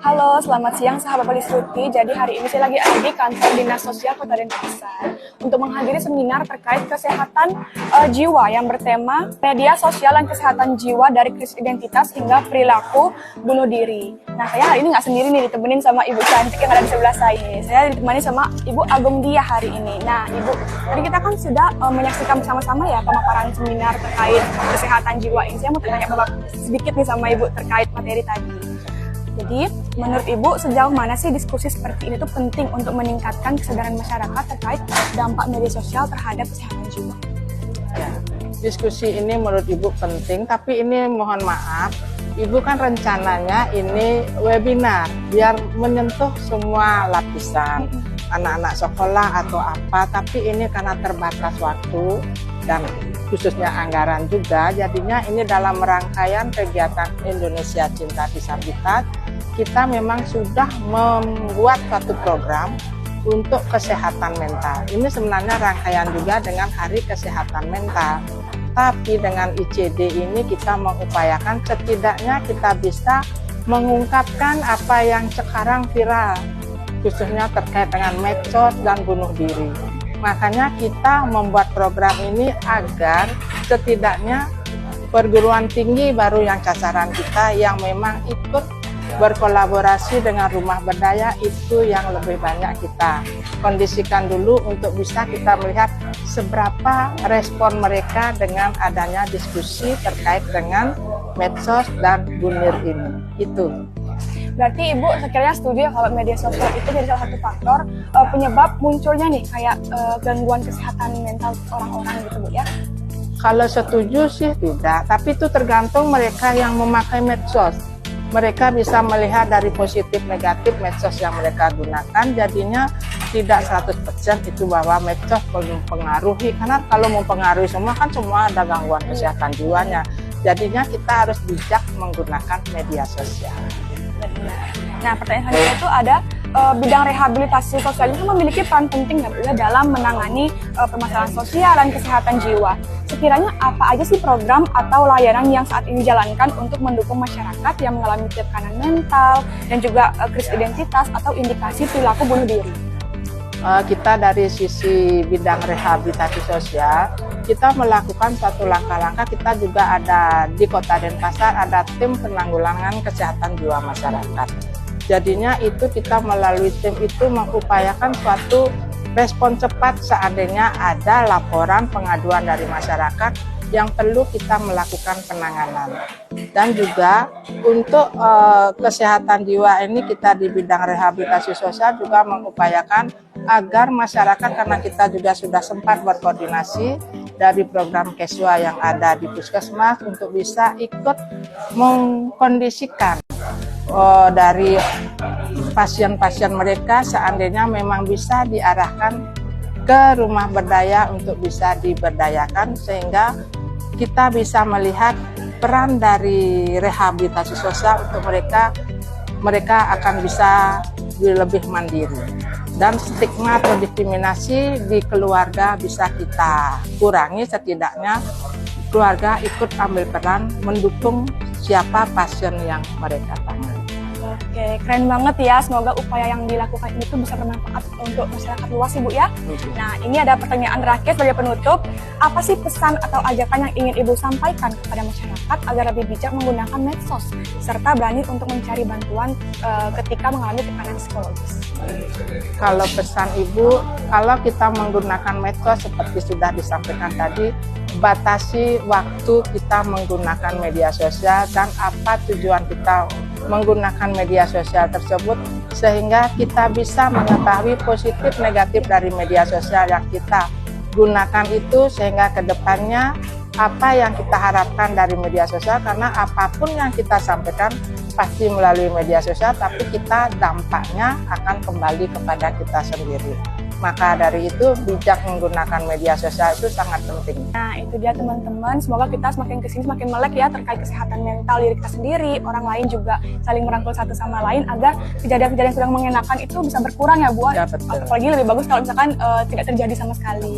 Halo, selamat siang sahabat Polisruti. Jadi hari ini saya lagi ada di kantor Dinas Sosial Kota Denpasar untuk menghadiri seminar terkait kesehatan jiwa yang bertema media sosial dan kesehatan jiwa dari krisis identitas hingga perilaku bunuh diri. Nah, saya hari ini nggak sendiri nih, ditemenin sama Ibu cantik yang ada di sebelah saya. Saya ditemani sama Ibu Agung Dia hari ini. Nah, Ibu, tadi kita kan sudah menyaksikan bersama-sama ya pemaparan seminar terkait kesehatan jiwa ini. Saya mau tanya sedikit nih sama Ibu terkait materi tadi. Jadi, menurut Ibu, sejauh mana sih diskusi seperti ini tuh penting untuk meningkatkan kesadaran masyarakat terkait dampak media sosial terhadap kesehatan jiwa? Ya, diskusi ini menurut Ibu penting, tapi ini mohon maaf, Ibu kan rencananya ini webinar, biar menyentuh semua lapisan, anak-anak sekolah atau apa, tapi ini karena terbatas waktu, dan khususnya anggaran juga, jadinya ini dalam rangkaian kegiatan Indonesia Cinta Disabilitas, kita memang sudah membuat suatu program untuk kesehatan mental. Ini sebenarnya rangkaian juga dengan Hari Kesehatan Mental. Tapi dengan ICD ini kita mengupayakan setidaknya kita bisa mengungkapkan apa yang sekarang viral, khususnya terkait dengan medsos dan bunuh diri. Makanya kita membuat program ini agar setidaknya perguruan tinggi baru yang sasaran kita yang memang ikut berkolaborasi dengan rumah berdaya itu yang lebih banyak kita kondisikan dulu untuk bisa kita melihat seberapa respon mereka dengan adanya diskusi terkait dengan medsos dan bunuh ini. Itu. Berarti Ibu sekiranya setuju ya kalau media sosial itu jadi salah satu faktor penyebab munculnya nih kayak gangguan kesehatan mental orang-orang gitu Bu ya? Kalau setuju sih tidak, tapi itu tergantung mereka yang memakai medsos. Mereka bisa melihat dari positif negatif medsos yang mereka gunakan, jadinya tidak 100% itu bahwa medsos mempengaruhi, karena kalau mempengaruhi semua kan semua ada gangguan kesehatan jiwanya. Jadinya kita harus bijak menggunakan media sosial. Nah, pertanyaan selanjutnya itu ada bidang rehabilitasi sosial itu memiliki peran penting ya dalam menangani permasalahan sosial dan kesehatan jiwa. Sekiranya apa aja sih program atau layanan yang saat ini dijalankan untuk mendukung masyarakat yang mengalami tekanan mental dan juga krisis identitas atau indikasi perilaku bunuh diri? Kita dari sisi bidang rehabilitasi sosial, kita melakukan suatu langkah-langkah. Kita juga ada di Kota Denpasar, ada tim penanggulangan kesehatan jiwa masyarakat. Jadinya itu kita melalui tim itu mengupayakan suatu respon cepat seandainya ada laporan pengaduan dari masyarakat yang perlu kita melakukan penanganan. Dan juga untuk kesehatan jiwa ini kita di bidang rehabilitasi sosial juga mengupayakan agar masyarakat, karena kita juga sudah sempat berkoordinasi dari program Keswa yang ada di Puskesmas untuk bisa ikut mengkondisikan dari pasien-pasien mereka seandainya memang bisa diarahkan ke rumah berdaya untuk bisa diberdayakan, sehingga kita bisa melihat peran dari rehabilitasi sosial untuk mereka akan bisa lebih mandiri, dan stigma atau diskriminasi di keluarga bisa kita kurangi. Setidaknya keluarga ikut ambil peran mendukung siapa pasien yang mereka tangani. Oke, keren banget ya. Semoga upaya yang dilakukan itu bisa bermanfaat untuk masyarakat luas Ibu ya. Nah, ini ada pertanyaan terakhir sebagai penutup. Apa sih pesan atau ajakan yang ingin Ibu sampaikan kepada masyarakat agar lebih bijak menggunakan medsos serta berani untuk mencari bantuan ketika mengalami tekanan psikologis? Kalau pesan Ibu, kalau kita menggunakan medsos seperti sudah disampaikan tadi, batasi waktu kita menggunakan media sosial dan apa tujuan kita menggunakan media sosial tersebut, sehingga kita bisa mengetahui positif negatif dari media sosial yang kita gunakan itu, sehingga kedepannya apa yang kita harapkan dari media sosial, karena apapun yang kita sampaikan pasti melalui media sosial, tapi kita dampaknya akan kembali kepada kita sendiri. Maka dari itu bijak menggunakan media sosial itu sangat penting. Nah, itu dia teman-teman. Semoga kita semakin kesini semakin melek ya terkait kesehatan mental diri kita sendiri, orang lain juga saling merangkul satu sama lain agar kejadian-kejadian yang sedang mengenakan itu bisa berkurang ya Bu. Ya, betul. Apalagi lebih bagus kalau misalkan tidak terjadi sama sekali.